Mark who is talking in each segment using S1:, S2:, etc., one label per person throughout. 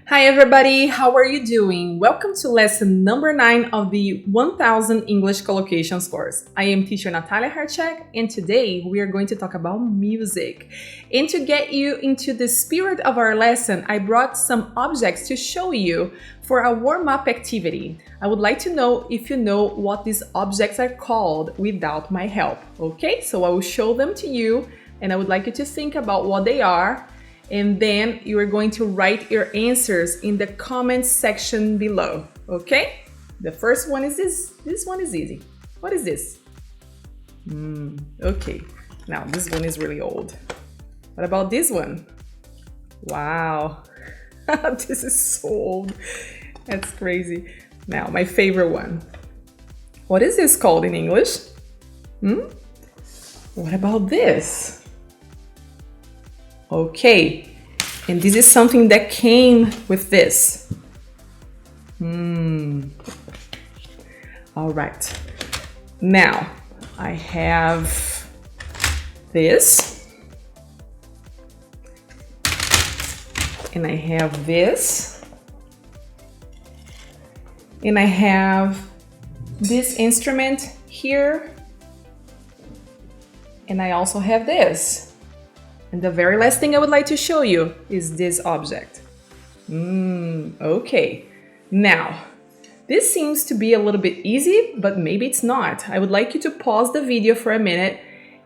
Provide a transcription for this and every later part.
S1: Hi everybody, how are you doing? Welcome to lesson number 9 of the 1000 English Collocations course. I am teacher Natalia Harchek and today we are going to talk about music. And to get you into the spirit of our lesson, I brought some objects to show you for a warm-up activity. I would like to know if you know what these objects are called without my help, okay? So I will show them to you and I would like you to think about what they are. And then you are going to write your answers in the comments section below, okay? The first one is this. This one is easy. What is this? Okay, now this one is really old. What about this one? Wow, this is so old. That's crazy. Now, my favorite one. What is this called in English? What about this? Okay, and this is something that came with this. All right. Now, I have this. And I have this. And I have this instrument here. And I also have this. And the very last thing I would like to show you is this object. Okay. Now, this seems to be a little bit easy, but maybe it's not. I would like you to pause the video for a minute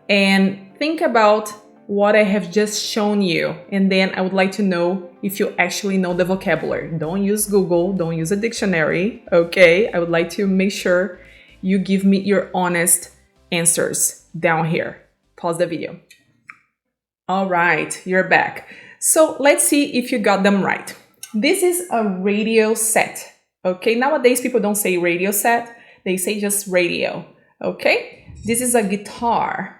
S1: and think about what I have just shown you. And then I would like to know if you actually know the vocabulary. Don't use Google, don't use a dictionary, okay? I would like to make sure you give me your honest answers down here. Pause the video. All right, you're back. So let's see if you got them right. This is a radio set, okay? Nowadays, people don't say radio set, they say just radio, okay? This is a guitar,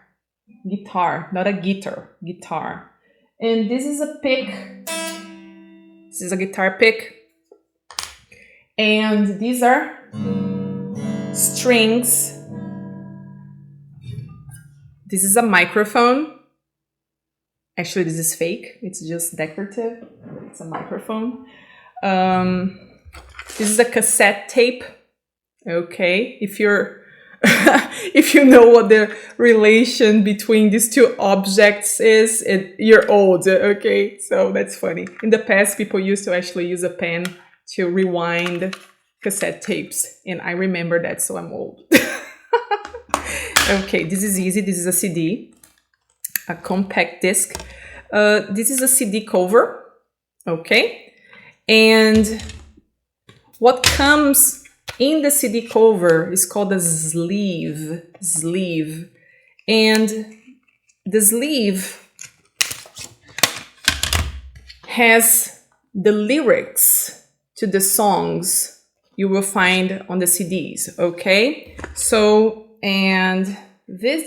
S1: not a guitar. And this is a pick. This is a guitar pick. And these are strings. This is a microphone. Actually, this is fake. It's just decorative. It's a microphone. This is a cassette tape. Okay, if you're if you know what the relation between these two objects is, you're old. Okay, so that's funny. In the past, people used to actually use a pen to rewind cassette tapes, and I remember that, so I'm old. Okay, this is easy. This is a CD. A compact disc. This is a CD cover, okay? And what comes in the CD cover is called a sleeve. And the sleeve has the lyrics to the songs you will find on the CDs, okay? So, and this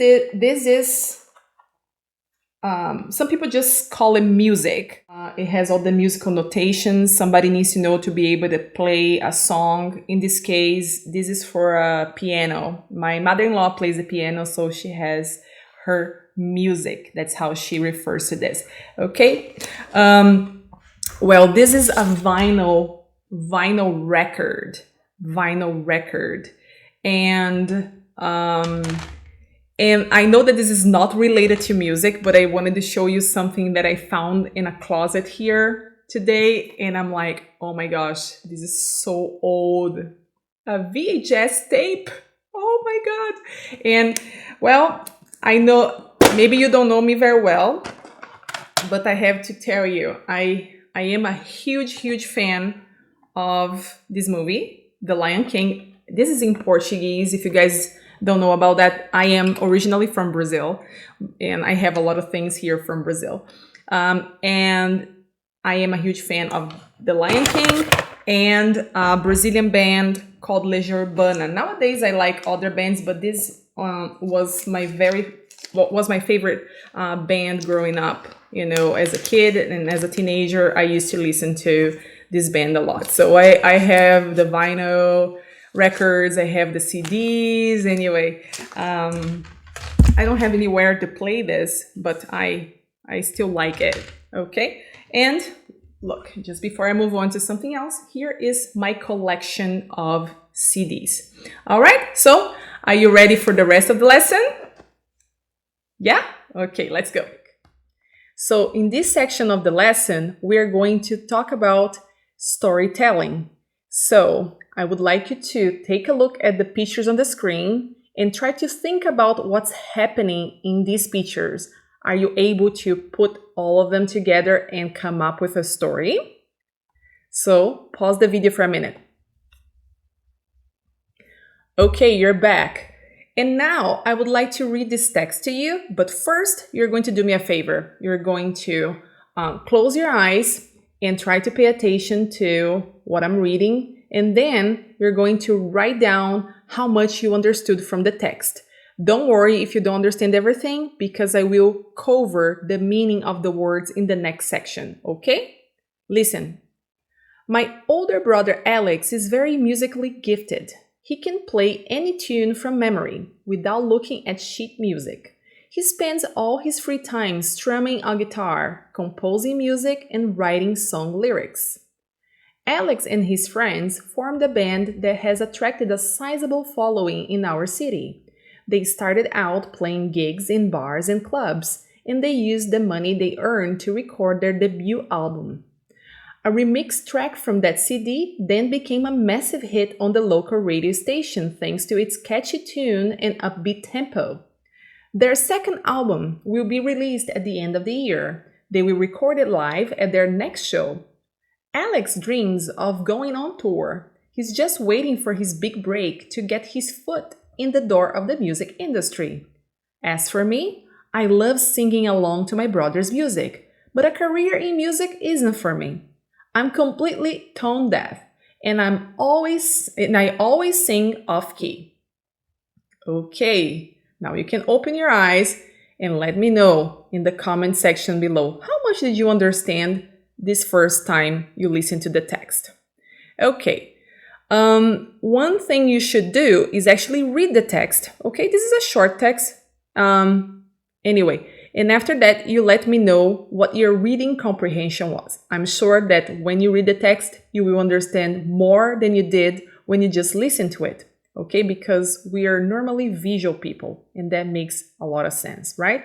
S1: is some people just call it music. It has all the musical notations somebody needs to know to be able to play a song. In this case, this is for a piano. My mother-in-law plays the piano, so she has her music. That's how she refers to this. Okay. Well, this is a vinyl record. And I know that this is not related to music, but I wanted to show you something that I found in a closet here today. And I'm like, oh my gosh, this is so old. A VHS tape. Oh my God. And well, I know maybe you don't know me very well, but I have to tell you, I am a huge fan of this movie, The Lion King. This is in Portuguese. If you guys don't know about that, I am originally from Brazil and I have a lot of things here from Brazil. And I am a huge fan of The Lion King and a Brazilian band called Legião Urbana. Nowadays I like other bands, but this was my favorite band growing up. You know, as a kid and as a teenager, I used to listen to this band a lot. So I have the vinyl records, I have the CDs. Anyway, I don't have anywhere to play this, but I still like it. Okay, and look, just before I move on to something else, here is my collection of CDs. All right, so are you ready for the rest of the lesson? Yeah? Okay, let's go. So in this section of the lesson, we're going to talk about storytelling. So I would like you to take a look at the pictures on the screen and try to think about what's happening in these pictures. Are you able to put all of them together and come up with a story? So pause the video for a minute. Okay, you're back. And now I would like to read this text to you, but first you're going to do me a favor. You're going to close your eyes and try to pay attention to what I'm reading, and then you're going to write down how much you understood from the text. Don't worry if you don't understand everything, because I will cover the meaning of the words in the next section, okay? Listen. My older brother Alex is very musically gifted. He can play any tune from memory without looking at sheet music. He spends all his free time strumming a guitar, composing music, and writing song lyrics. Alex and his friends formed a band that has attracted a sizable following in our city. They started out playing gigs in bars and clubs, and they used the money they earned to record their debut album. A remixed track from that CD then became a massive hit on the local radio station thanks to its catchy tune and upbeat tempo. Their second album will be released at the end of the year. They will record it live at their next show. Alex dreams of going on tour. He's just waiting for his big break to get his foot in the door of the music industry. As for me, I love singing along to my brother's music, but a career in music isn't for me. I'm completely tone deaf, and I always sing off key. Okay, now you can open your eyes and let me know in the comment section below how much did you understand this first time you listen to the text. Okay, one thing you should do is actually read the text. Okay, this is a short text. Anyway. And after that, you let me know what your reading comprehension was. I'm sure that when you read the text, you will understand more than you did when you just listened to it, okay? Because we are normally visual people, and that makes a lot of sense, right?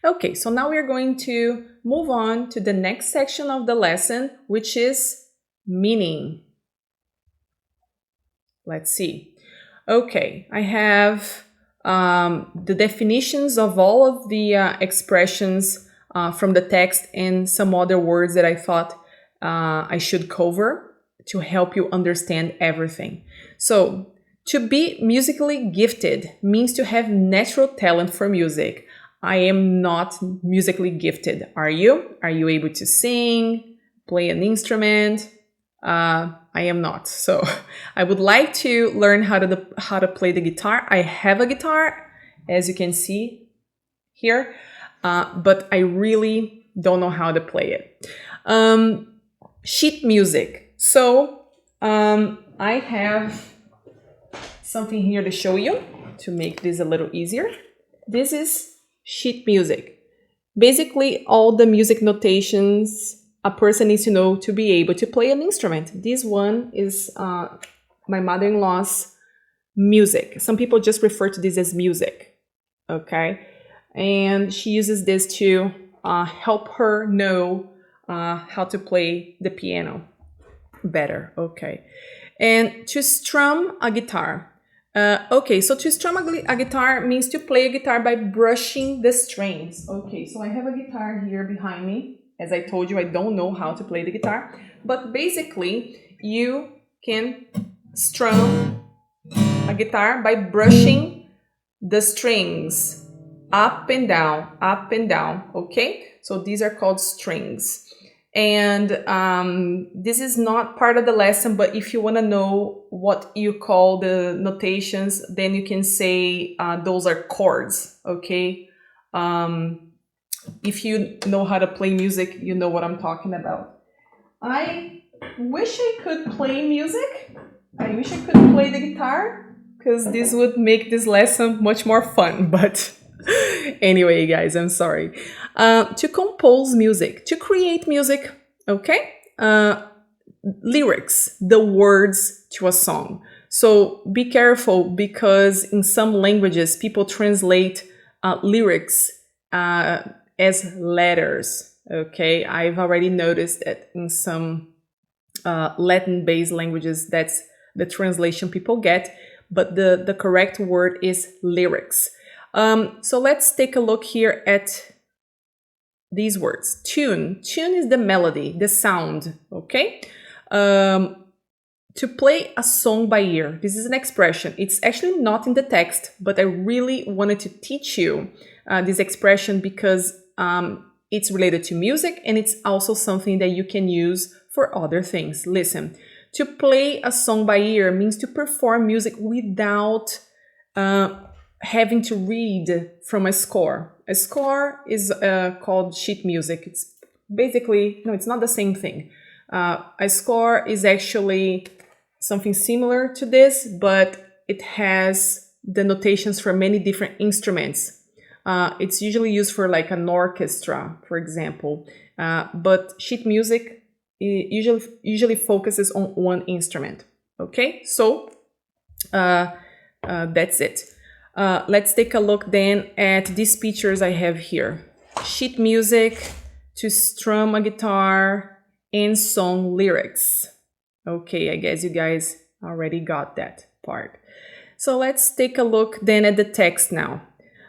S1: Okay, so now we're going to move on to the next section of the lesson, which is meaning. Let's see. Okay, I have the definitions of all of the expressions from the text and some other words that I thought I should cover to help you understand everything. So, to be musically gifted means to have natural talent for music. I am not musically gifted. Are you? Are you able to sing, play an instrument? I am not. So I would like to learn how to play the guitar. I have a guitar, as you can see here, but I really don't know how to play it. Sheet music. So I have something here to show you to make this a little easier. This is sheet music. Basically, all the music notations a person needs to know to be able to play an instrument. This one is my mother-in-law's music. Some people just refer to this as music, okay? And she uses this to help her know how to play the piano better, okay? And to strum a guitar. Okay, so to strum a guitar means to play a guitar by brushing the strings. Okay, so I have a guitar here behind me. As I told you, I don't know how to play the guitar, but basically you can strum a guitar by brushing the strings up and down, okay? So these are called strings. And this is not part of the lesson, but if you want to know what you call the notations, then you can say those are chords, okay? If you know how to play music, you know what I'm talking about. I wish I could play music. I wish I could play the guitar, because this would make this lesson much more fun. But anyway, guys, I'm sorry. To compose music, to create music, okay? Lyrics, the words to a song. So be careful, because in some languages, people translate lyrics as letters. Okay, I've already noticed that in some Latin-based languages, that's the translation people get, but the correct word is lyrics. So let's take a look here at these words. Tune. Tune is the melody, the sound, okay? To play a song by ear. This is an expression. It's actually not in the text, but I really wanted to teach you this expression because it's related to music, and it's also something that you can use for other things. Listen, to play a song by ear means to perform music without having to read from a score. A score is called sheet music. It's basically, no, it's not the same thing. A score is actually something similar to this, but it has the notations for many different instruments. It's usually used for like an orchestra, for example. But sheet music usually focuses on one instrument. Okay, so that's it. Let's take a look then at these pictures I have here. Sheet music, to strum a guitar, and song lyrics. Okay, I guess you guys already got that part. So let's take a look then at the text now.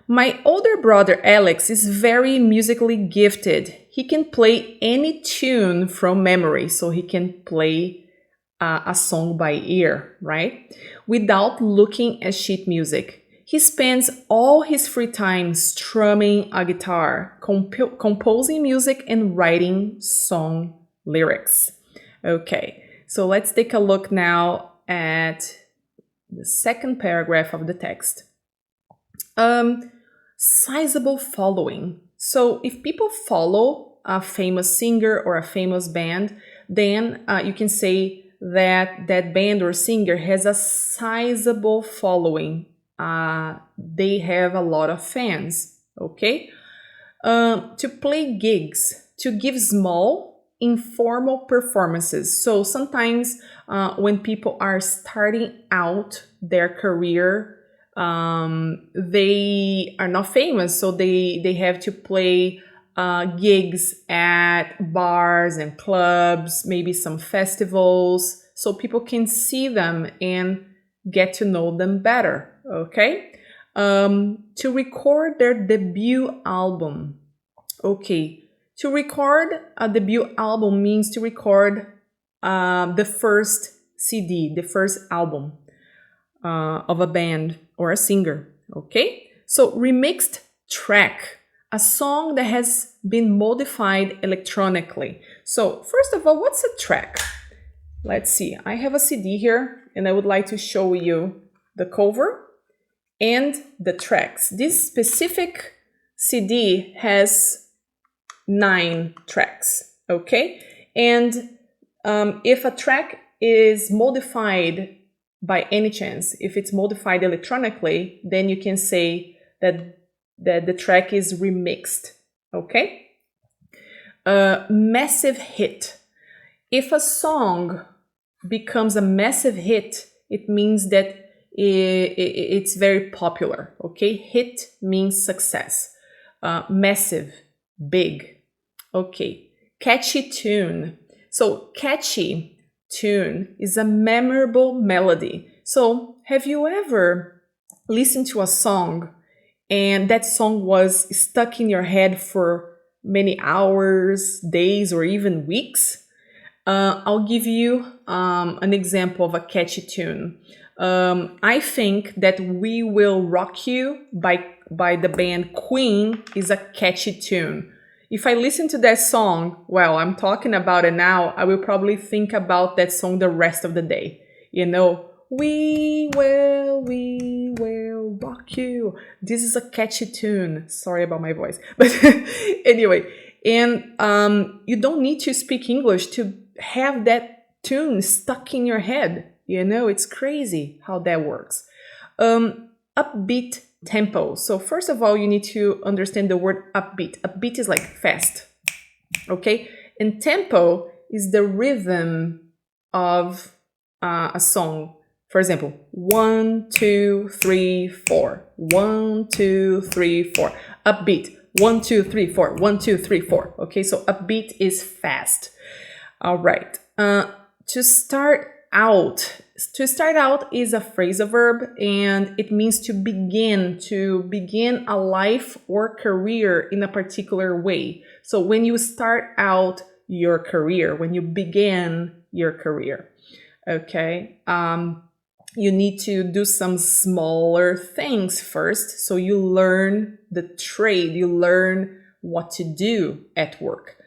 S1: My older brother Alex is very musically gifted. He can play any tune from memory, so he can play a song by ear, right? Without looking at sheet music. He spends all his free time strumming a guitar, composing music, and writing song lyrics. Okay, so let's take a look now at the second paragraph of the text. Sizable following. So if people follow a famous singer or a famous band, then you can say that that band or singer has a sizable following. They have a lot of fans, okay? To play gigs, to give small, informal performances. So sometimes when people are starting out their career, they are not famous, so they have to play gigs at bars and clubs, maybe some festivals, so people can see them and get to know them better. Okay, to record their debut album. Okay, to record a debut album means to record the first CD, the first album of a band or a singer. Okay, so remixed track, a song that has been modified electronically. So first of all, what's a track? Let's see, I have a CD here and I would like to show you the cover and the tracks. This specific CD has 9 tracks, okay? And if a track is modified by any chance, if it's modified electronically, then you can say that the track is remixed, okay? Massive hit. If a song becomes a massive hit, it means that it's very popular, okay? Hit means success. Massive, big, okay? Catchy tune. So catchy tune is a memorable melody. So have you ever listened to a song and that song was stuck in your head for many hours, days, or even weeks? I'll give you an example of a catchy tune. I think that We Will Rock You by the band Queen is a catchy tune. If I listen to that song, well, I'm talking about it now, I will probably think about that song the rest of the day. You know, we will rock you. This is a catchy tune. Sorry about my voice. But anyway, and you don't need to speak English to have that tune stuck in your head. You know, it's crazy how that works. Upbeat tempo. So first of all, you need to understand the word upbeat. Upbeat is like fast, okay? And tempo is the rhythm of a song. For example, 1, 2, 3, 4. 1, 2, 3, 4. Upbeat. 1, 2, 3, 4. 1, 2, 3, 4. Okay, so upbeat is fast. All right. To start out. To start out is a phrasal verb, and it means to begin a life or career in a particular way. So when you start out your career, when you begin your career, okay, you need to do some smaller things first. So you learn the trade, you learn what to do at work.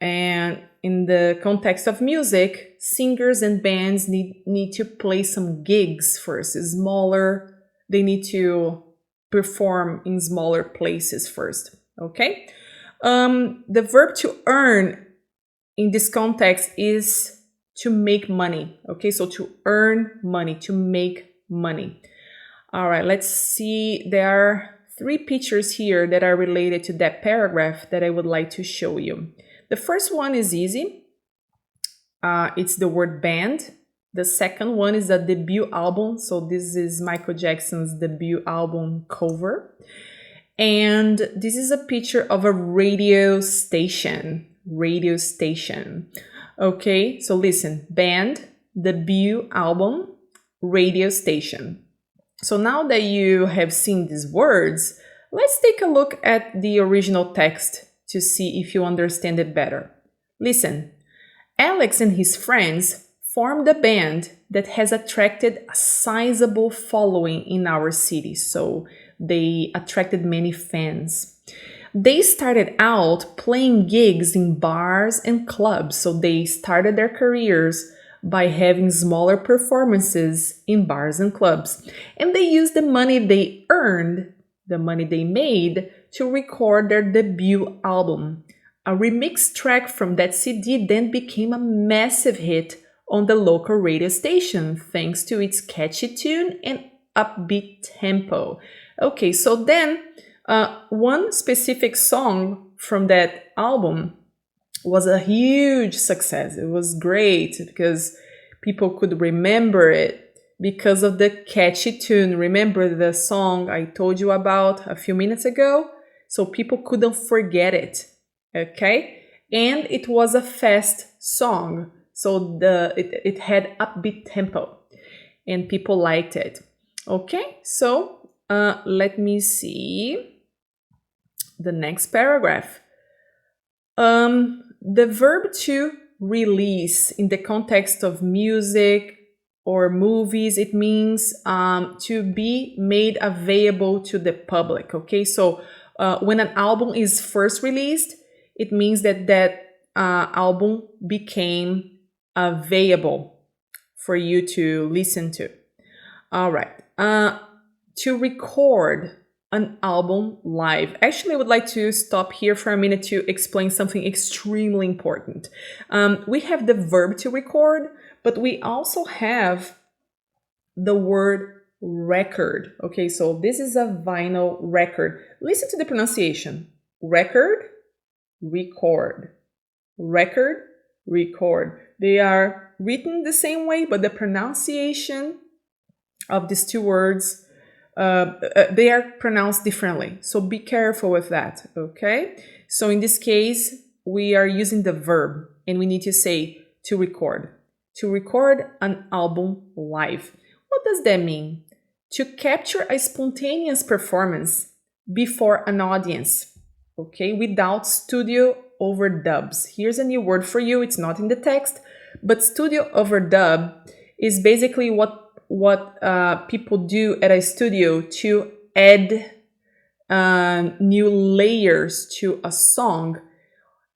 S1: And in the context of music, singers and bands need to play some gigs first, smaller. They need to perform in smaller places first, okay? The verb to earn in this context is to make money, okay? So to earn money, to make money. All right, let's see. There are 3 pictures here that are related to that paragraph that I would like to show you. The first one is easy. It's the word band. The second one is a debut album. So this is Michael Jackson's debut album cover. And this is a picture of a radio station. Radio station. Okay, so listen. Band, debut album, radio station. So now that you have seen these words, let's take a look at the original text to see if you understand it better. Listen, Alex and his friends formed a band that has attracted a sizable following in our city, so they attracted many fans. They started out playing gigs in bars and clubs, so they started their careers by having smaller performances in bars and clubs. And they used the money they earned, the money they made, to record their debut album. A remix track from that CD then became a massive hit on the local radio station thanks to its catchy tune and upbeat tempo. Okay, so then one specific song from that album was a huge success. It was great because people could remember it because of the catchy tune. Remember the song I told you about a few minutes ago? So people couldn't forget it, okay? And it was a fast song, so it had upbeat tempo, and people liked it. Okay, so let me see the next paragraph. The verb to release in the context of music or movies, it means to be made available to the public, okay? So when an album is first released, it means that album became available for you to listen to. All right. To record an album live. Actually, I would like to stop here for a minute to explain something extremely important. We have the verb to record, but we also have the word record. Okay, so this is a vinyl record. Listen to the pronunciation. Record, record. Record, record. They are written the same way, but the pronunciation of these two words, they are pronounced differently. So be careful with that, okay? So in this case, we are using the verb and we need to say to record. To record an album live. What does that mean? To capture a spontaneous performance before an audience, okay, without studio overdubs. Here's a new word for you. It's not in the text, but studio overdub is basically what people do at a studio to add new layers to a song,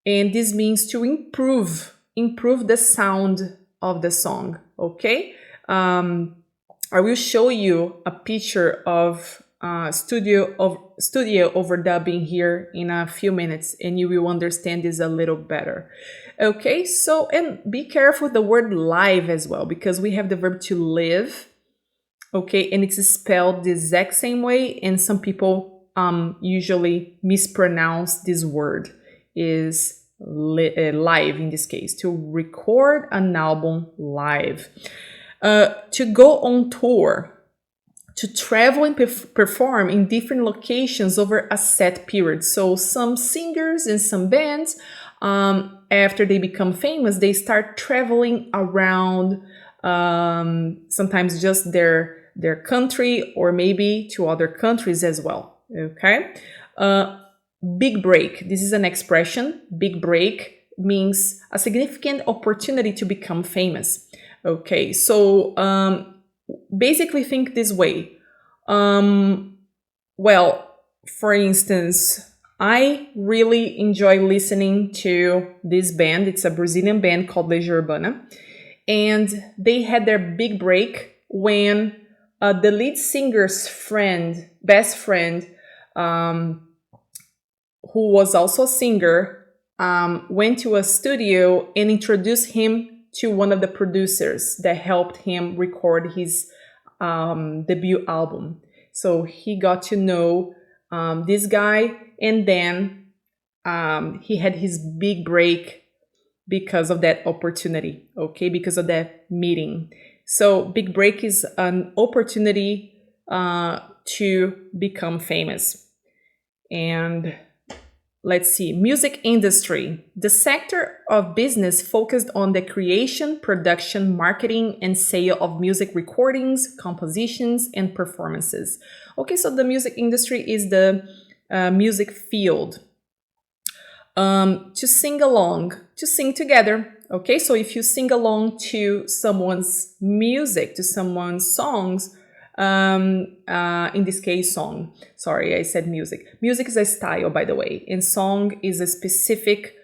S1: and this means to improve the sound of the song. Okay, I will show you a picture of studio overdubbing here in a few minutes, and you will understand this a little better. Okay, so, and be careful with the word live as well, because we have the verb to live, okay, and it's spelled the exact same way, and some people usually mispronounce this word. Is live in this case, to record an album live, to go on tour, to travel and perform in different locations over a set period. So some singers and some bands, after they become famous, they start traveling around, sometimes just their country or maybe to other countries as well. Okay. Big break. This is an expression. Big break means a significant opportunity to become famous. Okay. So, basically think this way. Well, for instance, I really enjoy listening to this band. It's a Brazilian band called Legião Urbana. And they had their big break when the lead singer's best friend, who was also a singer, went to a studio and introduced him to one of the producers that helped him record his debut album. So he got to know this guy, and then he had his big break because of that opportunity, okay, because of that meeting. So big break is an opportunity to become famous. And let's see, music industry. The sector of business focused on the creation, production, marketing, and sale of music recordings, compositions, and performances. Okay, so the music industry is the music field. To sing along, to sing together. Okay, so if you sing along to someone's music, to someone's songs, in this case, song. Sorry, I said music. Music is a style, by the way, and song is a specific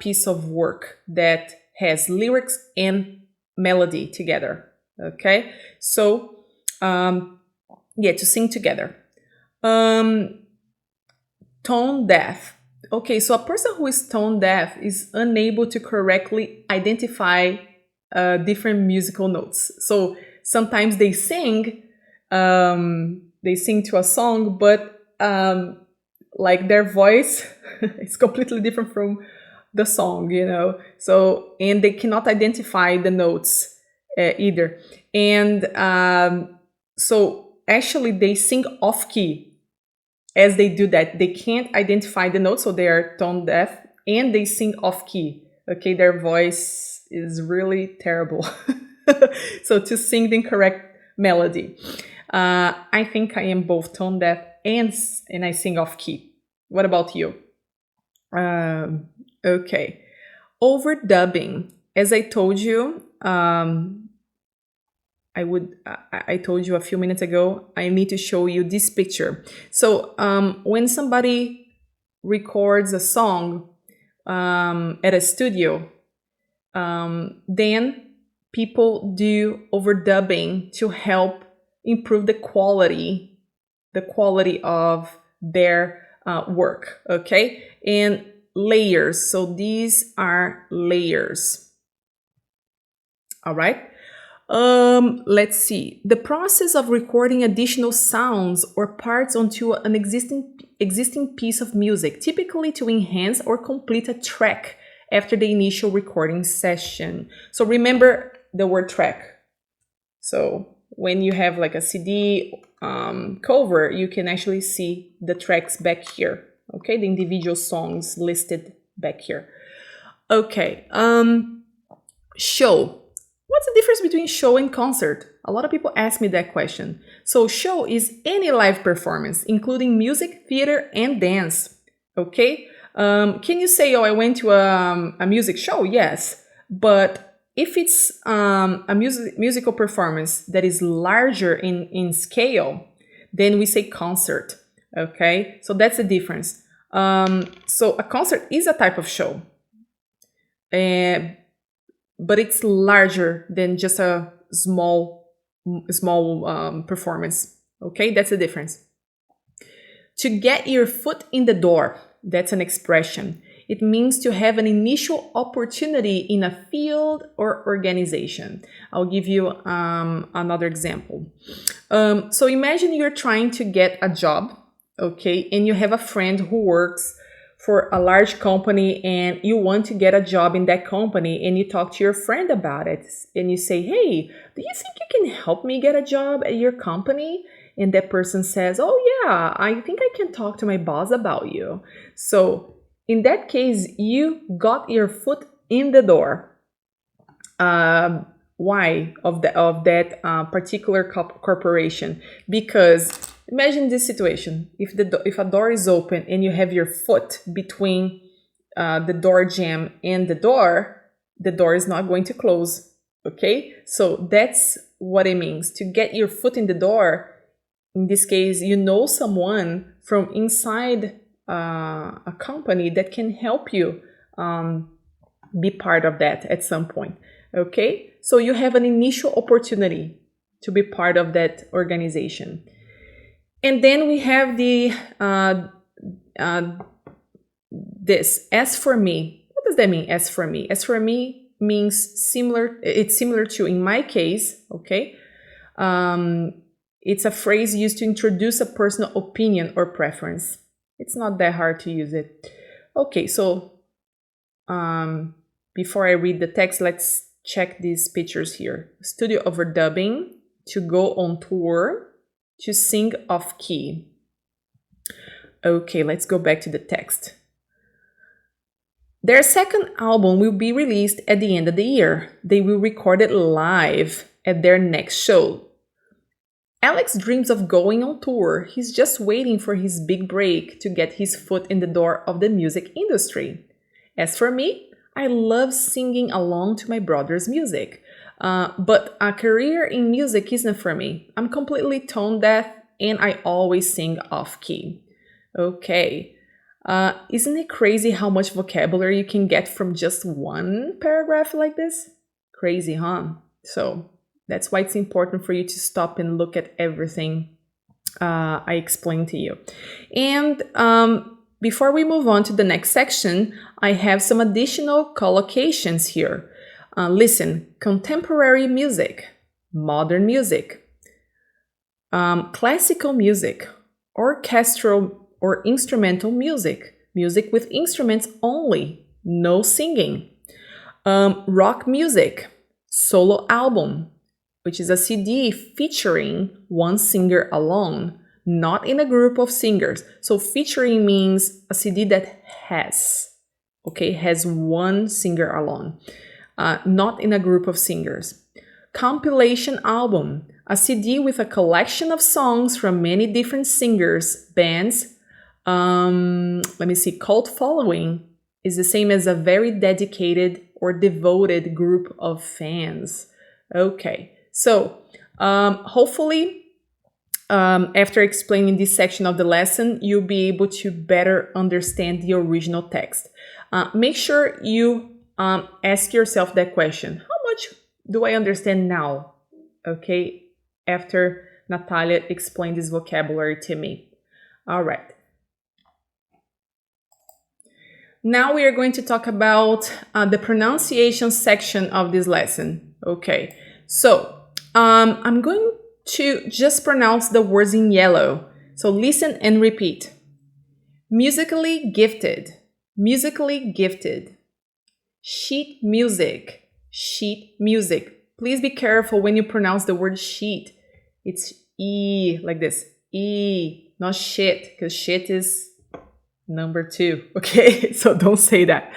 S1: piece of work that has lyrics and melody together. Okay, so to sing together. Tone deaf. Okay, so a person who is tone deaf is unable to correctly identify different musical notes. So sometimes they sing to a song, but like their voice is completely different from the song, you know. So, and they cannot identify the notes either. And so actually they sing off key. As they do that, they can't identify the notes, so they are tone deaf, and they sing off key. Okay, their voice is really terrible. So to sing the incorrect melody. I think I am both tone deaf and I sing off key. What about you? Okay. Overdubbing. As I told you, I told you a few minutes ago, I need to show you this picture. So when somebody records a song at a studio, then people do overdubbing to help improve the quality of their work, okay? And layers. So these are layers. All right. Let's see. The process of recording additional sounds or parts onto an existing piece of music, typically to enhance or complete a track after the initial recording session. So remember the word track. So when you have like a CD cover, you can actually see the tracks back here. Okay, the individual songs listed back here. Okay, show. What's the difference between show and concert? A lot of people ask me that question. So show is any live performance, including music, theater, and dance. Okay? Can you say, oh, I went to a music show? Yes. But if it's a musical performance that is larger in scale, then we say concert. Okay? So that's the difference. So a concert is a type of show. But it's larger than just a small performance. Okay, that's the difference. To get your foot in the door, that's an expression. It means to have an initial opportunity in a field or organization. I'll give you another example. So imagine you're trying to get a job, okay, and you have a friend who works for a large company and you want to get a job in that company, and you talk to your friend about it and you say, hey, do you think you can help me get a job at your company? And that person says, oh yeah, I think I can talk to my boss about you. So in that case, you got your foot in the door. Why of that particular corporation? Because imagine this situation: if a door is open and you have your foot between the door jamb and the door is not going to close. Okay, so that's what it means to get your foot in the door. In this case, you know someone from inside a company that can help you be part of that at some point. Okay, so you have an initial opportunity to be part of that organization. And then we have the this as for me. What does that mean, as for me? As for me means similar. It's similar to, in my case, okay. It's a phrase used to introduce a personal opinion or preference. It's not that hard to use it. Okay, so before I read the text, let's check these pictures here. Studio overdubbing, to go on tour, to sing off key. Okay, let's go back to the text. Their second album will be released at the end of the year. They will record it live at their next show. Alex dreams of going on tour. He's just waiting for his big break to get his foot in the door of the music industry. As for me, I love singing along to my brother's music. But a career in music isn't for me. I'm completely tone deaf and I always sing off key. Okay. Isn't it crazy how much vocabulary you can get from just one paragraph like this? Crazy, huh? So that's why it's important for you to stop and look at everything I explained to you. And before we move on to the next section, I have some additional collocations here. Listen: contemporary music, modern music, classical music, orchestral or instrumental music, music with instruments only, no singing, rock music, solo album, which is a CD featuring one singer alone, not in a group of singers. So featuring means a CD that has one singer alone, not in a group of singers. Compilation album, a CD with a collection of songs from many different singers, bands. Let me see, cult following is the same as a very dedicated or devoted group of fans. Okay, so hopefully after explaining this section of the lesson, you'll be able to better understand the original text. Make sure you ask yourself that question: how much do I understand now? Okay, after Natalia explained this vocabulary to me. All right. Now we are going to talk about the pronunciation section of this lesson. Okay, so I'm going to just pronounce the words in yellow. So listen and repeat. Musically gifted, musically gifted. Sheet music, sheet music. Please be careful when you pronounce the word sheet. It's E, like this. E, not shit, because shit is number 2, okay? So don't say that.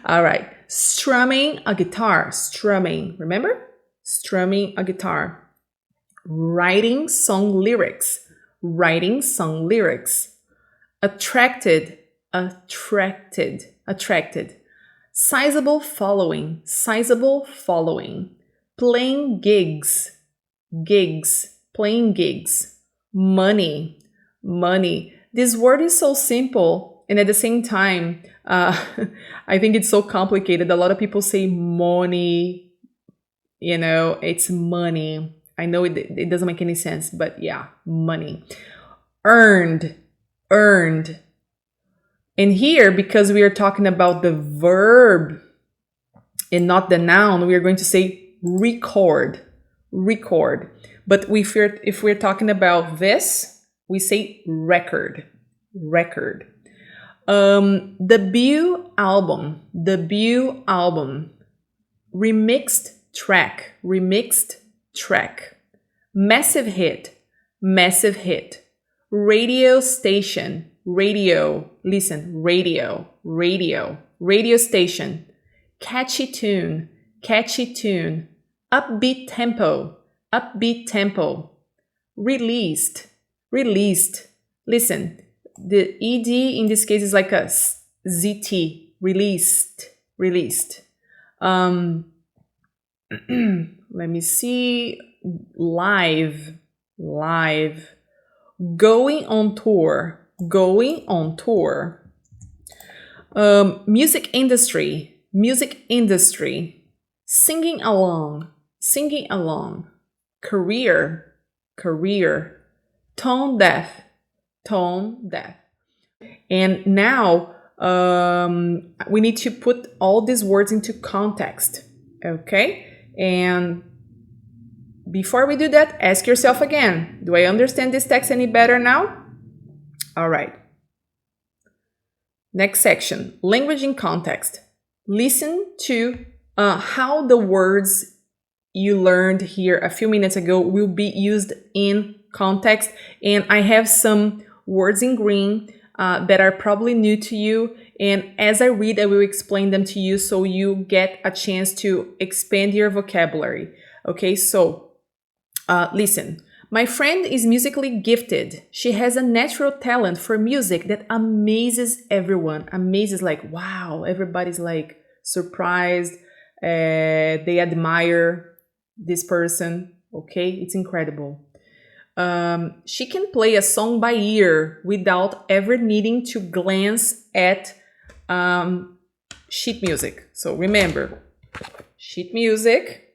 S1: All right. Strumming a guitar. Strumming. Remember? Strumming a guitar. Writing song lyrics. Writing song lyrics. Attracted. Attracted. Attracted. Sizable following. Sizable following. Playing gigs. Gigs. Playing gigs. Money. Money. This word is so simple, and at the same time, I think it's so complicated. A lot of people say money, it's money. I know it doesn't make any sense, but yeah, money. Earned, earned. And here, because we are talking about the verb and not the noun, we are going to say record, record. But if we're talking about this, we say record, record. Debut album, remixed track, massive hit, radio station, radio station, catchy tune, upbeat tempo, released, listen, the ed in this case is like a zt, released. Let me see, live, going on tour, music industry, singing along, career, tone deaf. And now we need to put all these words into context, okay? And before we do that, ask yourself again, do I understand this text any better now? All right. Next section, language in context. Listen to how the words you learned here a few minutes ago will be used in context. And I have some words in green that are probably new to you. And as I read, I will explain them to you so you get a chance to expand your vocabulary. Okay, so listen. My friend is musically gifted. She has a natural talent for music that amazes everyone. Amazes, like, wow, everybody's like surprised. They admire this person. Okay, it's incredible. She can play a song by ear without ever needing to glance at sheet music. So remember, sheet music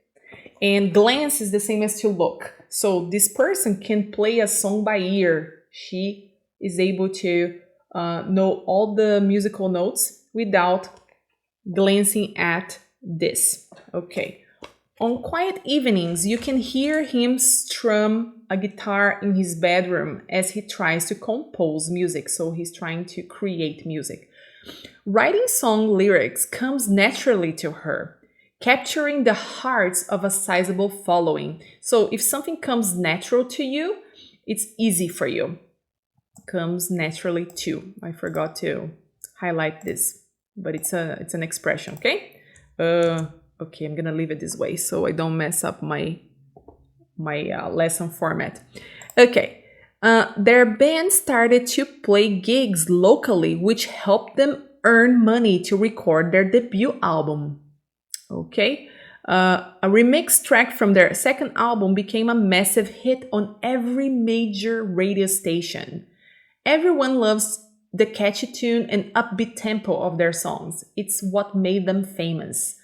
S1: and glance is the same as to look. So this person can play a song by ear. She is able to know all the musical notes without glancing at this. Okay. On quiet evenings, you can hear him strum a guitar in his bedroom as he tries to compose music. So he's trying to create music. Writing song lyrics comes naturally to her, capturing the hearts of a sizable following. So if something comes natural to you, it's easy for you. Comes naturally to. I forgot to highlight this, but it's an expression, okay? Okay, I'm gonna leave it this way so I don't mess up my lesson format. Okay, their band started to play gigs locally, which helped them earn money to record their debut album. Okay, a remix track from their second album became a massive hit on every major radio station. Everyone loves the catchy tune and upbeat tempo of their songs. It's what made them famous.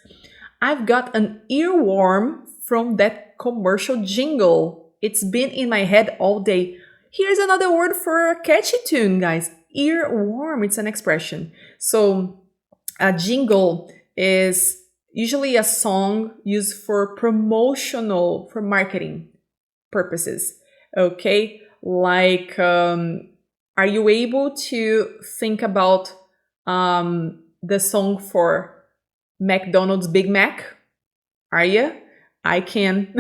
S1: I've got an earworm from that commercial jingle. It's been in my head all day. Here's another word for a catchy tune, guys. Earworm, it's an expression. So a jingle is usually a song used for marketing purposes. Okay, like, are you able to think about the song for McDonald's Big Mac? Are you? I can.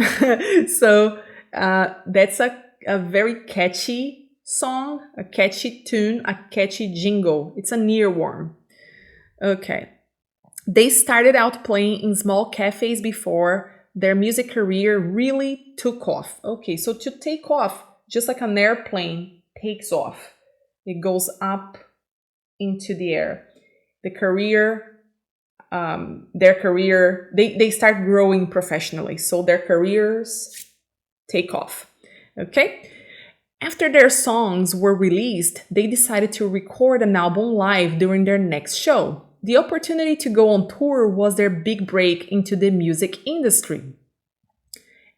S1: So that's a very catchy song, a catchy tune, a catchy jingle. It's an earworm. Okay. They started out playing in small cafes before their music career really took off. Okay, so to take off, just like an airplane takes off, it goes up into the air. Their career, they start growing professionally. So their careers take off. Okay. After their songs were released, they decided to record an album live during their next show. The opportunity to go on tour was their big break into the music industry.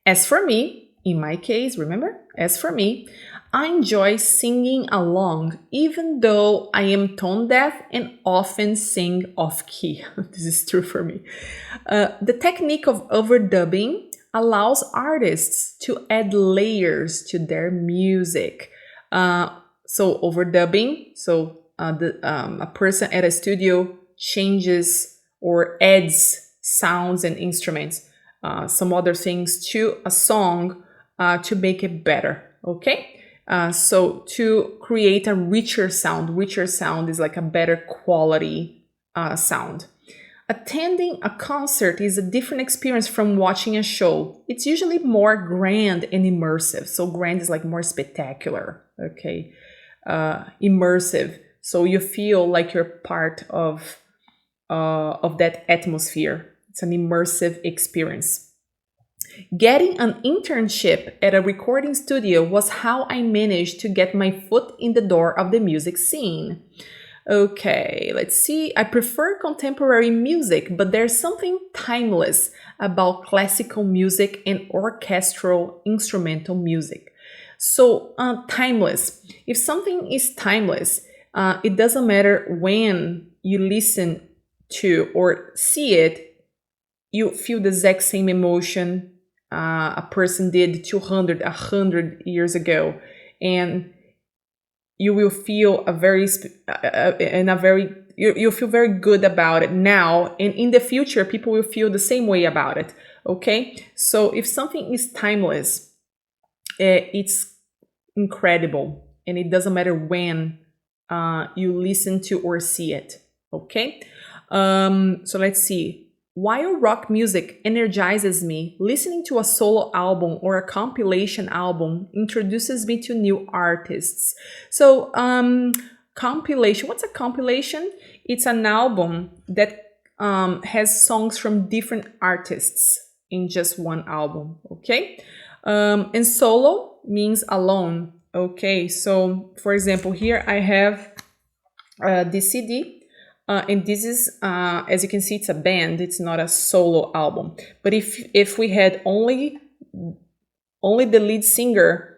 S1: As for me, in my case, remember? As for me, I enjoy singing along, even though I am tone deaf and often sing off key. This is true for me. The technique of overdubbing allows artists to add layers to their music. So overdubbing, a person at a studio changes or adds sounds and instruments, some other things to a song to make it better. Okay, so to create a richer sound is like a better quality sound. Attending a concert is a different experience from watching a show. It's usually more grand and immersive. So grand is like more spectacular, okay? Immersive. So you feel like you're part of that atmosphere. It's an immersive experience. Getting an internship at a recording studio was how I managed to get my foot in the door of the music scene. Okay, let's see. I prefer contemporary music, but there's something timeless about classical music and orchestral instrumental music. So, timeless. If something is timeless, it doesn't matter when you listen to or see it, you feel the exact same emotion a person did 200, 100 years ago. And you will feel you feel very good about it now, and in the future people will feel the same way about it. Okay, so if something is timeless, it's incredible, and it doesn't matter when you listen to or see it. Okay, so let's see. While rock music energizes me, listening to a solo album or a compilation album introduces me to new artists. So, compilation, what's a compilation? It's an album that has songs from different artists in just one album, okay? And solo means alone, okay? So, for example, here I have this CD. And this is, as you can see, it's a band. It's not a solo album. But if we had only the lead singer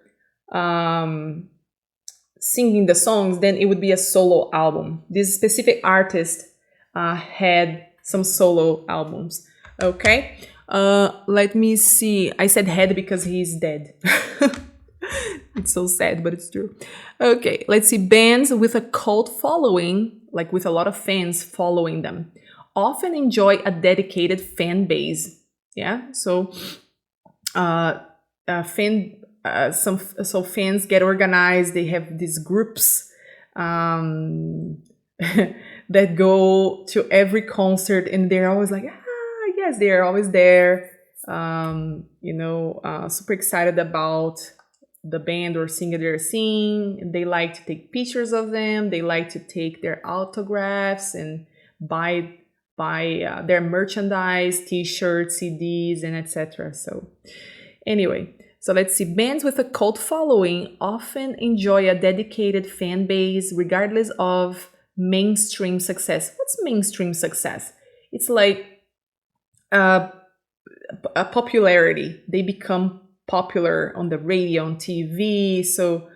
S1: singing the songs, then it would be a solo album. This specific artist had some solo albums. Okay, let me see. I said had because he's dead. It's so sad, but it's true. Okay, let's see. Bands with a cult following, like with a lot of fans following them, often enjoy a dedicated fan base. Yeah, so fans get organized. They have these groups that go to every concert, and they're always like, yes, they're always there. Super excited about the band or singer they're seeing. They like to take pictures of them. They like to take their autographs and buy their merchandise, t-shirts, CDs, and etc. So anyway, so let's see. Bands with a cult following often enjoy a dedicated fan base regardless of mainstream success. What's mainstream success? It's like a popularity. They become popular on the radio, on TV. So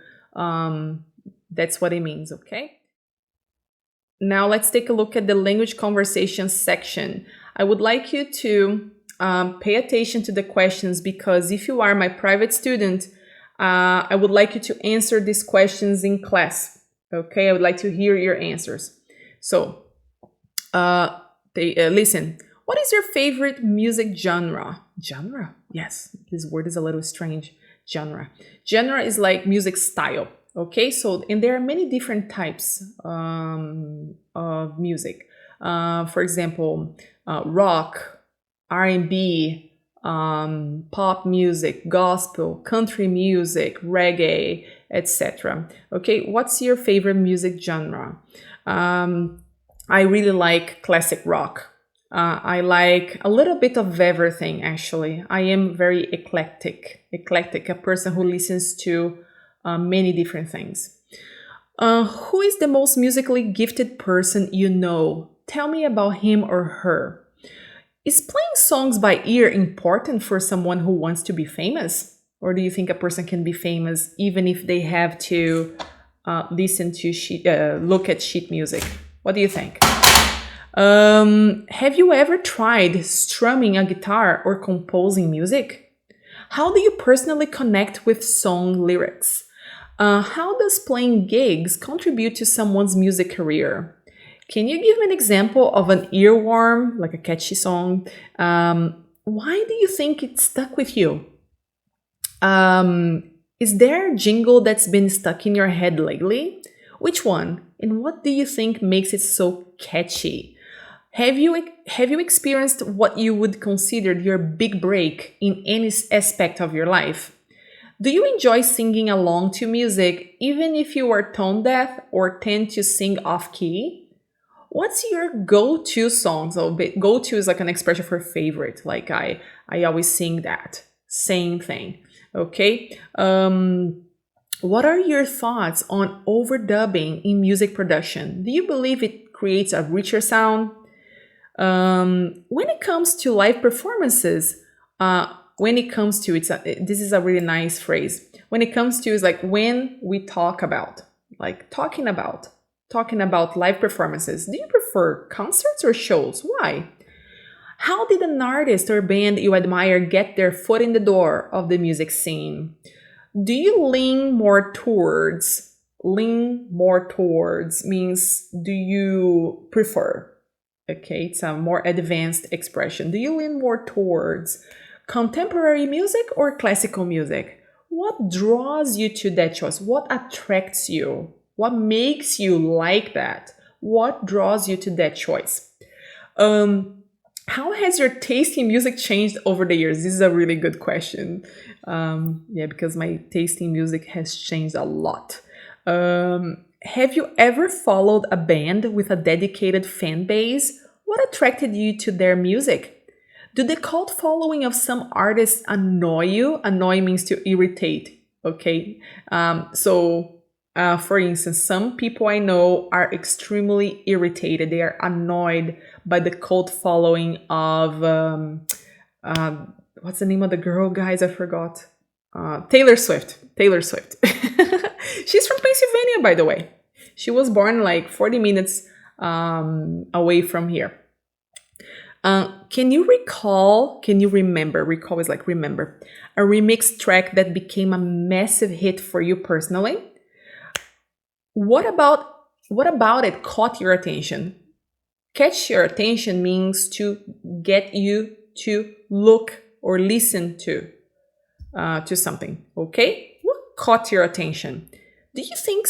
S1: that's what it means, okay? Now let's take a look at the language conversation section. I would like you to pay attention to the questions, because if you are my private student, I would like you to answer these questions in class, okay? I would like to hear your answers. So listen. What is your favorite music genre? Genre? Yes, this word is a little strange. Genre. Genre is like music style. Okay, so, and there are many different types of music. For example, rock, R&B, pop music, gospel, country music, reggae, etc. Okay, what's your favorite music genre? I really like classic rock. I like a little bit of everything, actually. I am very eclectic, a person who listens to many different things. Who is the most musically gifted person you know? Tell me about him or her. Is playing songs by ear important for someone who wants to be famous? Or do you think a person can be famous even if they have to listen to look at sheet music? What do you think? Have you ever tried strumming a guitar or composing music? How do you personally connect with song lyrics? How does playing gigs contribute to someone's music career? Can you give me an example of an earworm, like a catchy song? Why do you think it stuck with you? Is there a jingle that's been stuck in your head lately? Which one? And what do you think makes it so catchy? Have you experienced what you would consider your big break in any aspect of your life? Do you enjoy singing along to music even if you are tone deaf or tend to sing off key? What's your go-to song? So go-to is like an expression for favorite. Like I always sing that. Same thing. Okay. What are your thoughts on overdubbing in music production? Do you believe it creates a richer sound? When it comes to live performances, this is a really nice phrase. When it comes to, is like when we talk about, like talking about live performances. Do you prefer concerts or shows? Why? How did an artist or band you admire get their foot in the door of the music scene? Do you lean more towards? Lean more towards means do you prefer? Okay, it's a more advanced expression. Do you lean more towards contemporary music or classical music? What draws you to that choice? What attracts you? What makes you like that? What draws you to that choice? How has your taste in music changed over the years? This is a really good question. Because my taste in music has changed a lot. Have you ever followed a band with a dedicated fan base? What attracted you to their music? Do the cult following of some artists annoy you? Annoy means to irritate, okay? For instance, some people I know are extremely irritated. They are annoyed by the cult following of, what's the name of the girl, guys? I forgot. Taylor Swift. She's from Pennsylvania, by the way. She was born like 40 minutes away from here. Can you remember, recall is like remember, a remix track that became a massive hit for you personally? What about it caught your attention? Catch your attention means to get you to look or listen to something, okay? What caught your attention? Do you think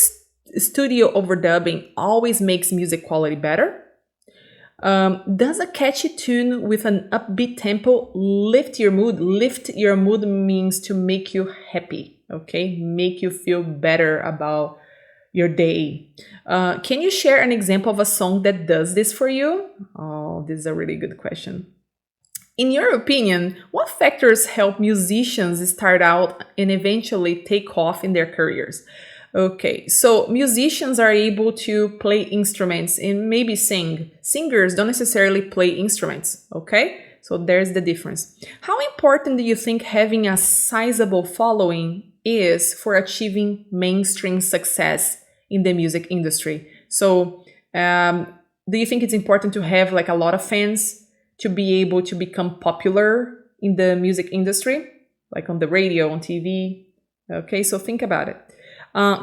S1: studio overdubbing always makes music quality better? Does a catchy tune with an upbeat tempo lift your mood? Lift your mood means to make you happy, okay? Make you feel better about your day. Can you share an example of a song that does this for you? Oh, this is a really good question. In your opinion, what factors help musicians start out and eventually take off in their careers? Okay, so musicians are able to play instruments and maybe sing. Singers don't necessarily play instruments, okay? So there's the difference. How important do you think having a sizable following is for achieving mainstream success in the music industry? So do you think it's important to have like a lot of fans to be able to become popular in the music industry, like on the radio, on TV? Okay, so think about it.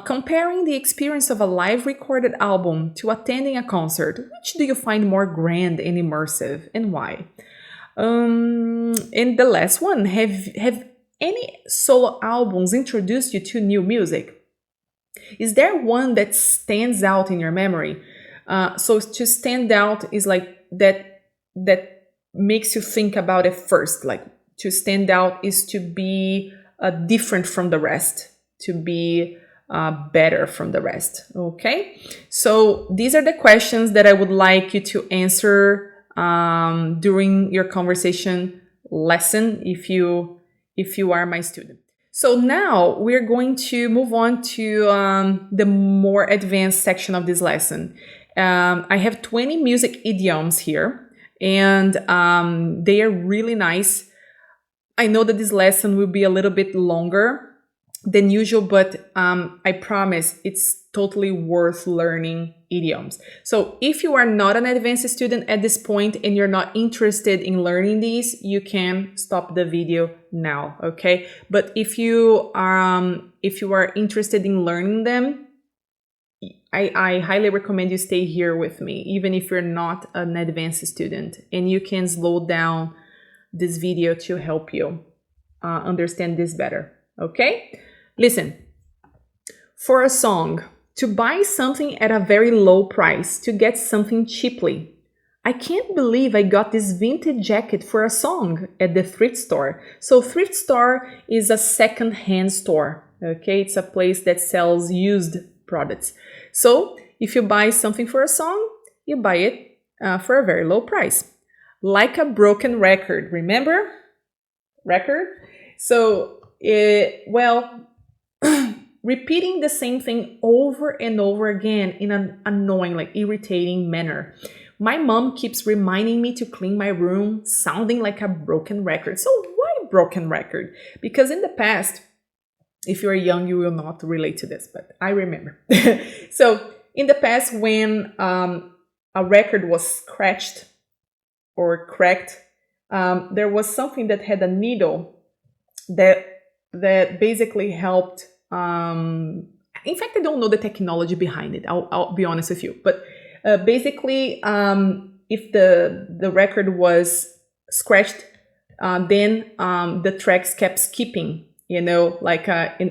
S1: Comparing the experience of a live recorded album to attending a concert, which do you find more grand and immersive, and why? And the last one, have any solo albums introduced you to new music? Is there one that stands out in your memory? So to stand out is like that makes you think about it first. Like to stand out is to be different from the rest, to be better from the rest. Okay, so these are the questions that I would like you to answer during your conversation lesson if you are my student. So now we're going to move on to the more advanced section of this lesson. I have 20 music idioms here, and they are really nice. I know that this lesson will be a little bit longer than usual, but I promise it's totally worth learning idioms. So if you are not an advanced student at this point and you're not interested in learning these, you can stop the video now, okay? But if you are interested in learning them, I highly recommend you stay here with me, even if you're not an advanced student, and you can slow down this video to help you understand this better, okay? Listen, for a song, to buy something at a very low price, to get something cheaply. I can't believe I got this vintage jacket for a song at the thrift store. So thrift store is a second-hand store, okay? It's a place that sells used products. So if you buy something for a song, you buy it for a very low price. Like a broken record, remember? Record? So, repeating the same thing over and over again in an annoying, like irritating manner. My mom keeps reminding me to clean my room, sounding like a broken record. So why broken record? Because in the past, if you're young, you will not relate to this, but I remember. So in the past, when a record was scratched or cracked, there was something that had a needle that basically helped. In fact, I don't know the technology behind it. I'll be honest with you. But basically, if the record was scratched, then the tracks kept skipping, like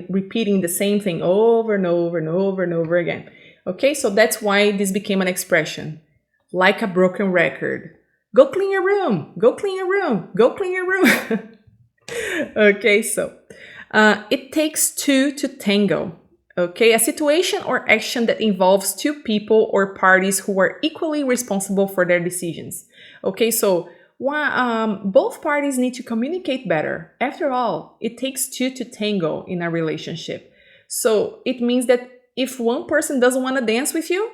S1: repeating the same thing over and over and over and over again. Okay, so that's why this became an expression, like a broken record. Go clean your room. Go clean your room. Go clean your room. Okay, so it takes two to tango. Okay, a situation or action that involves two people or parties who are equally responsible for their decisions. Okay, so both parties need to communicate better. After all, it takes two to tango in a relationship. So it means that if one person doesn't want to dance with you,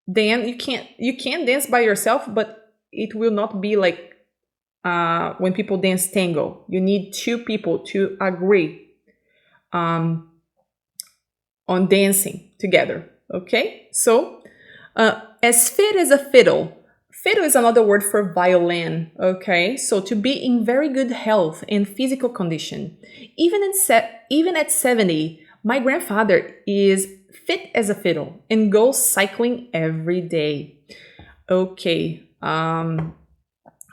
S1: then you can't dance by yourself, but it will not be like when people dance tango. You need two people to agree on dancing together. Okay, so as fit as a fiddle. Fiddle is another word for violin. Okay, so to be in very good health and physical condition. Even at 70, my grandfather is fit as a fiddle and goes cycling every day. Okay,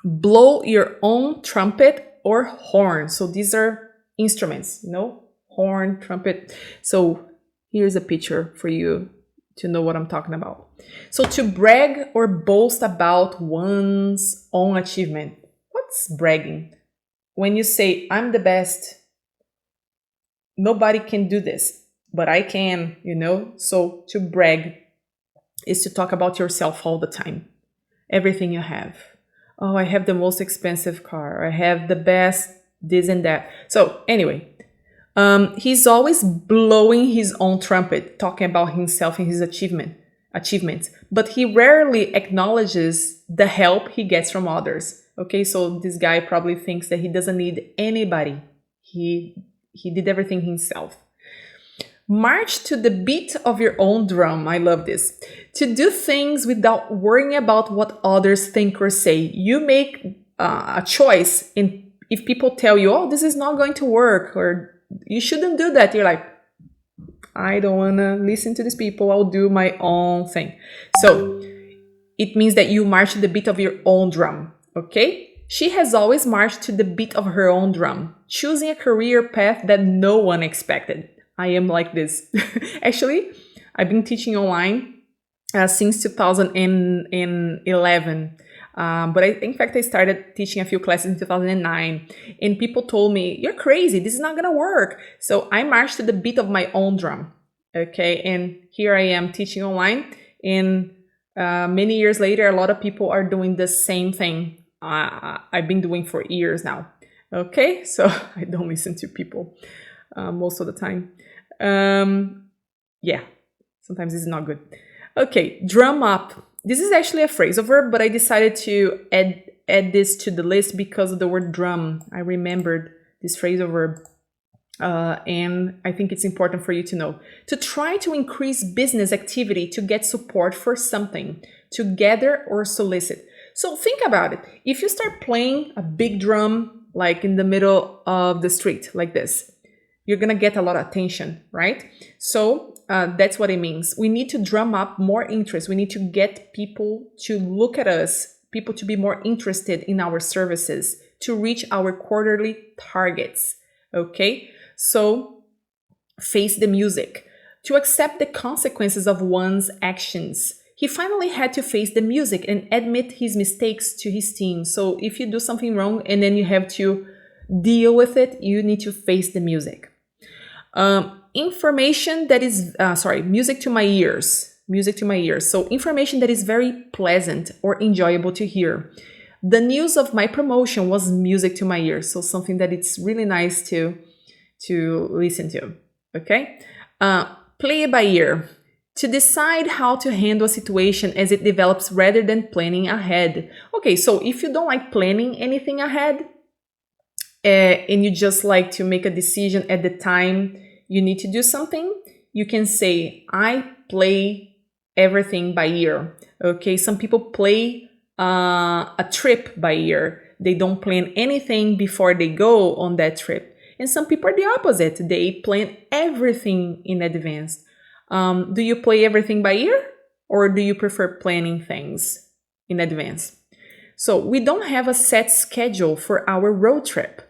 S1: blow your own trumpet or horn. So these are instruments, horn, trumpet. So here's a picture for you to know what I'm talking about. So to brag or boast about one's own achievement. What's bragging? When you say, I'm the best, nobody can do this, but I can, So to brag is to talk about yourself all the time. Everything you have. Oh, I have the most expensive car. I have the best this and that. So anyway, he's always blowing his own trumpet, talking about himself and his achievements, but he rarely acknowledges the help he gets from others. Okay, so this guy probably thinks that he doesn't need anybody. He did everything himself. March to the beat of your own drum. I love this. To do things without worrying about what others think or say. You make a choice, and if people tell you, oh, this is not going to work, or you shouldn't do that, you're like, I don't want to listen to these people. I'll do my own thing. So it means that you march to the beat of your own drum. Okay? She has always marched to the beat of her own drum, choosing a career path that no one expected. I am like this. Actually, I've been teaching online since 2011. But in fact, I started teaching a few classes in 2009. And people told me, you're crazy. This is not going to work. So I marched to the beat of my own drum. Okay. And here I am teaching online. And many years later, a lot of people are doing the same thing I've been doing for years now. Okay. So I don't listen to people most of the time. Yeah, sometimes it's not good. Okay, drum up. This is actually a phrasal verb, but I decided to add this to the list because of the word drum. I remembered this phrasal verb. and I think it's important for you to know. To try to increase business activity to get support for something, to gather or solicit. So think about it. If you start playing a big drum, like in the middle of the street, like this, you're gonna get a lot of attention, right? So that's what it means. We need to drum up more interest. We need to get people to look at us, people to be more interested in our services, to reach our quarterly targets, okay? So face the music. To accept the consequences of one's actions. He finally had to face the music and admit his mistakes to his team. So if you do something wrong and then you have to deal with it, you need to face the music. Information that is, music to my ears. Music to my ears. So information that is very pleasant or enjoyable to hear. The news of my promotion was music to my ears. So something that it's really nice to listen to. Okay? Play it by ear. To decide how to handle a situation as it develops rather than planning ahead. Okay, so if you don't like planning anything ahead, and you just like to make a decision at the time you need to do something, you can say, I play everything by ear. Okay, some people play a trip by ear. They don't plan anything before they go on that trip. And some people are the opposite. They plan everything in advance. Do you play everything by ear, or do you prefer planning things in advance? So we don't have a set schedule for our road trip.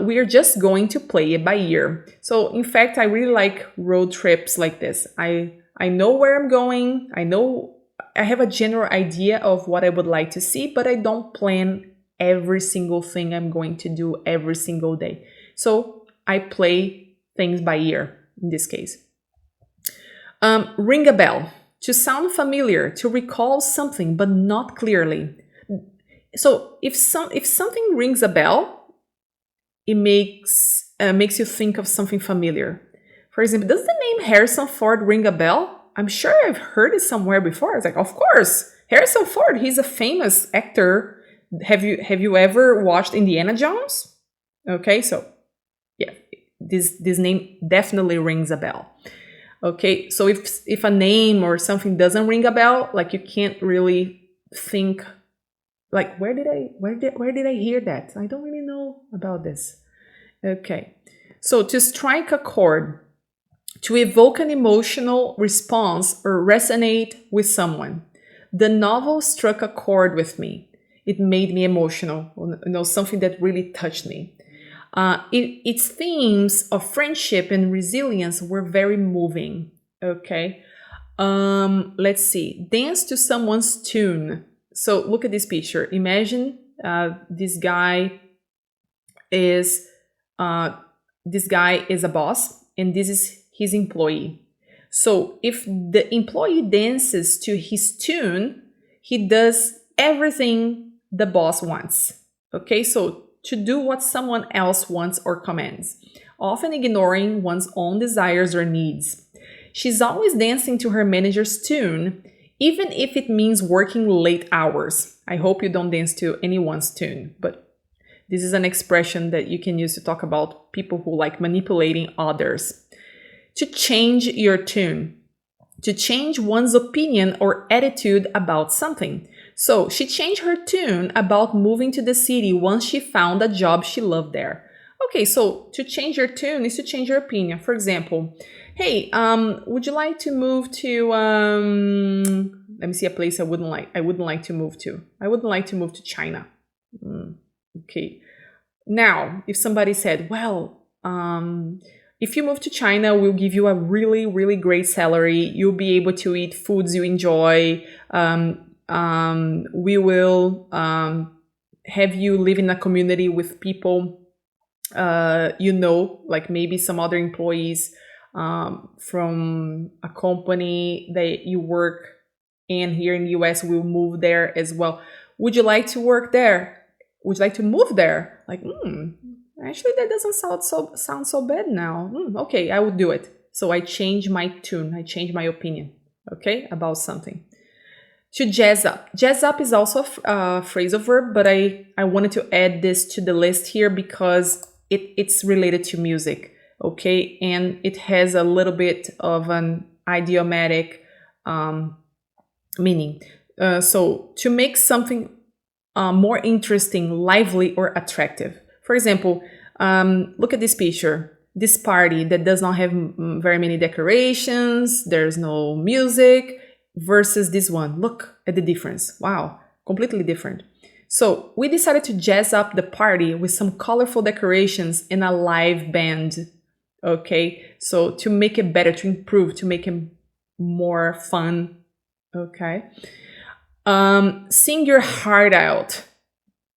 S1: We are just going to play it by ear. So in fact, I really like road trips like this. I know where I'm going. I have a general idea of what I would like to see, but I don't plan every single thing I'm going to do every single day. So I play things by ear in this case. Ring a bell. To sound familiar, to recall something, but not clearly. So if something rings a bell, it makes you think of something familiar. For example, does the name Harrison Ford ring a bell? I'm sure I've heard it somewhere before. It's like, of course, Harrison Ford. He's a famous actor. Have you ever watched Indiana Jones? Okay, so yeah, this name definitely rings a bell. Okay, so if a name or something doesn't ring a bell, like you can't really think, like where did I hear that? I don't really know about this. Okay, so to strike a chord, to evoke an emotional response or resonate with someone. The novel struck a chord with me. It made me emotional, something that really touched me. Its themes of friendship and resilience were very moving. Okay, let's see. Dance to someone's tune. So look at this picture. Imagine this guy is a boss, and this is his employee. So if the employee dances to his tune, he does everything the boss wants. Okay, so to do what someone else wants or commands, often ignoring one's own desires or needs. She's always dancing to her manager's tune, even if it means working late hours. I hope you don't dance to anyone's tune, but this is an expression that you can use to talk about people who like manipulating others. To change your tune, to change one's opinion or attitude about something. So she changed her tune about moving to the city once she found a job she loved there. Okay, so to change your tune is to change your opinion. For example, hey, would you like to move to, let me see a place I wouldn't like to move to. I wouldn't like to move to China. Okay. Now, if somebody said, well, if you move to China, we'll give you a really, really great salary. You'll be able to eat foods you enjoy. We will have you live in a community with people, like maybe some other employees from a company that you work in here in the US will move there as well. Would you like to work there? Would you like to move there? Like, actually, that doesn't sound so bad now. Okay, I would do it. So I change my tune. I change my opinion, okay, about something. To jazz up. Jazz up is also a phrasal verb, but I wanted to add this to the list here because it's related to music. okay? And it has a little bit of an idiomatic meaning. So to make something more interesting, lively, or attractive. For example, look at this picture. This party that does not have very many decorations, there's no music, versus this one. Look at the difference. Wow, completely different. So we decided to jazz up the party with some colorful decorations and a live band. Okay, so to make it better, to improve, to make it more fun. Okay. Sing your heart out.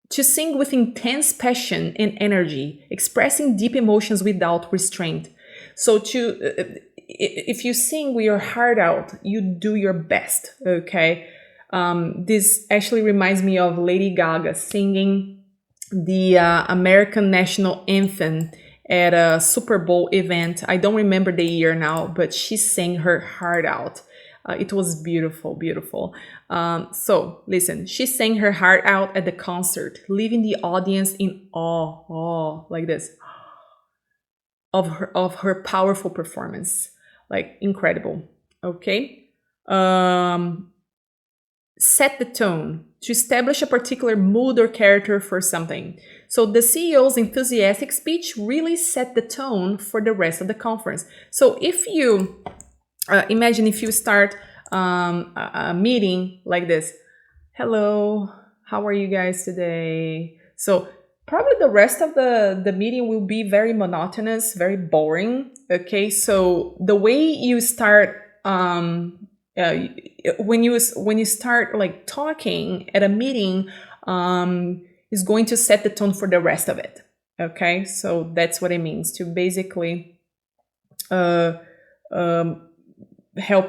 S1: To sing with intense passion and energy, expressing deep emotions without restraint. So if you sing with your heart out, you do your best, okay? This actually reminds me of Lady Gaga singing the American national anthem at a Super Bowl event. I don't remember the year now, but she sang her heart out. It was beautiful, beautiful. So listen, she sang her heart out at the concert, leaving the audience in awe, like this, of her powerful performance. Like incredible. Okay. Set the tone to establish a particular mood or character for something. So the CEO's enthusiastic speech really set the tone for the rest of the conference. So if you imagine if you start a meeting like this. Hello, how are you guys today? So probably the rest of the meeting will be very monotonous, very boring. Okay, so the way you start when you start like talking at a meeting is going to set the tone for the rest of it. Okay, so that's what it means to basically help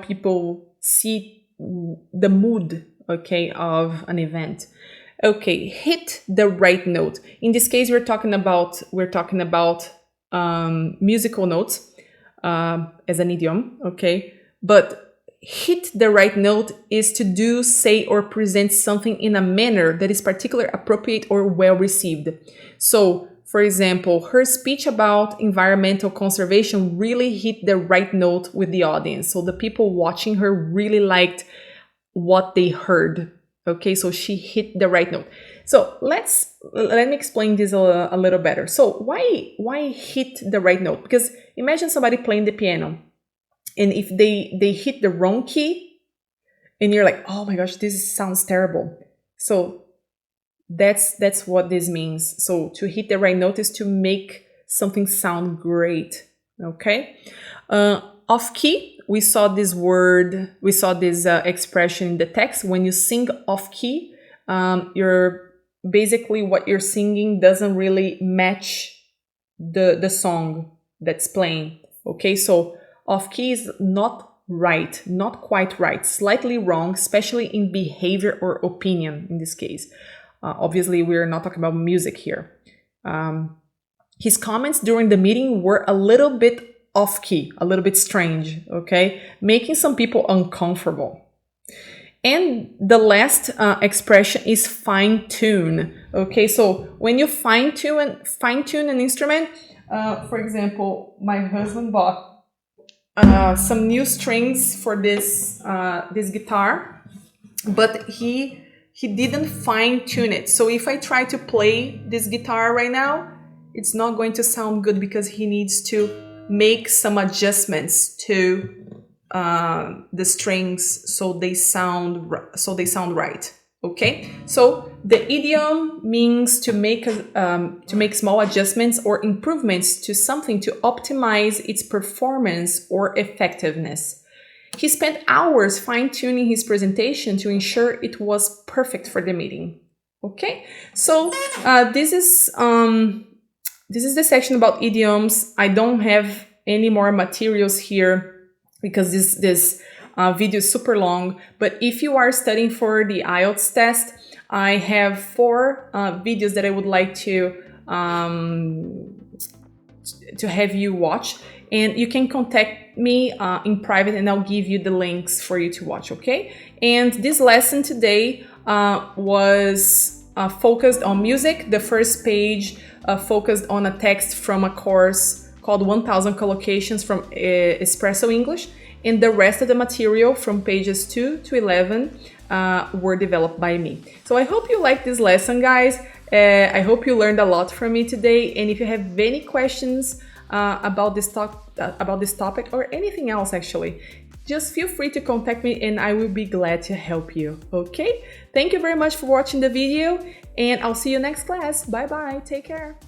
S1: people see the mood, okay, of an event. Okay, hit the right note. In this case, we're talking about musical notes as an idiom, okay? But hit the right note is to do, say, or present something in a manner that is particularly appropriate or well received. So, for example, her speech about environmental conservation really hit the right note with the audience. So the people watching her really liked what they heard. Okay, so she hit the right note. So let me explain this a little better. So why hit the right note? Because imagine somebody playing the piano, and if they hit the wrong key, and you're like, oh my gosh, this sounds terrible. So that's what this means. So to hit the right note is to make something sound great. Okay. Off key, we saw this expression in the text. When you sing off key, you're basically what you're singing doesn't really match the song that's playing. Okay, so off key is not right, not quite right, slightly wrong, especially in behavior or opinion in this case. Obviously, we're not talking about music here. His comments during the meeting were a little bit off key, a little bit strange, okay? Making some people uncomfortable. And the last expression is fine tune, okay? So when you fine tune an instrument, for example, my husband bought some new strings for this guitar, but he didn't fine tune it. So if I try to play this guitar right now, it's not going to sound good because he needs to make some adjustments to the strings so they sound right. Okay, so the idiom means to make small adjustments or improvements to something to optimize its performance or effectiveness. He spent hours fine-tuning his presentation to ensure it was perfect for the meeting. Okay, so this is the section about idioms. I don't have any more materials here because this video is super long. But if you are studying for the IELTS test, I have 4 videos that I would like to have you watch. And you can contact me in private and I'll give you the links for you to watch, okay? And this lesson today was focused on music. The first page focused on a text from a course called 1000 Collocations from Espresso English, and the rest of the material from pages 2 to 11 were developed by me. So I hope you liked this lesson, guys. I hope you learned a lot from me today, and if you have any questions about this topic or anything else actually, just feel free to contact me and I will be glad to help you, okay? Thank you very much for watching the video, and I'll see you next class. Bye bye, take care.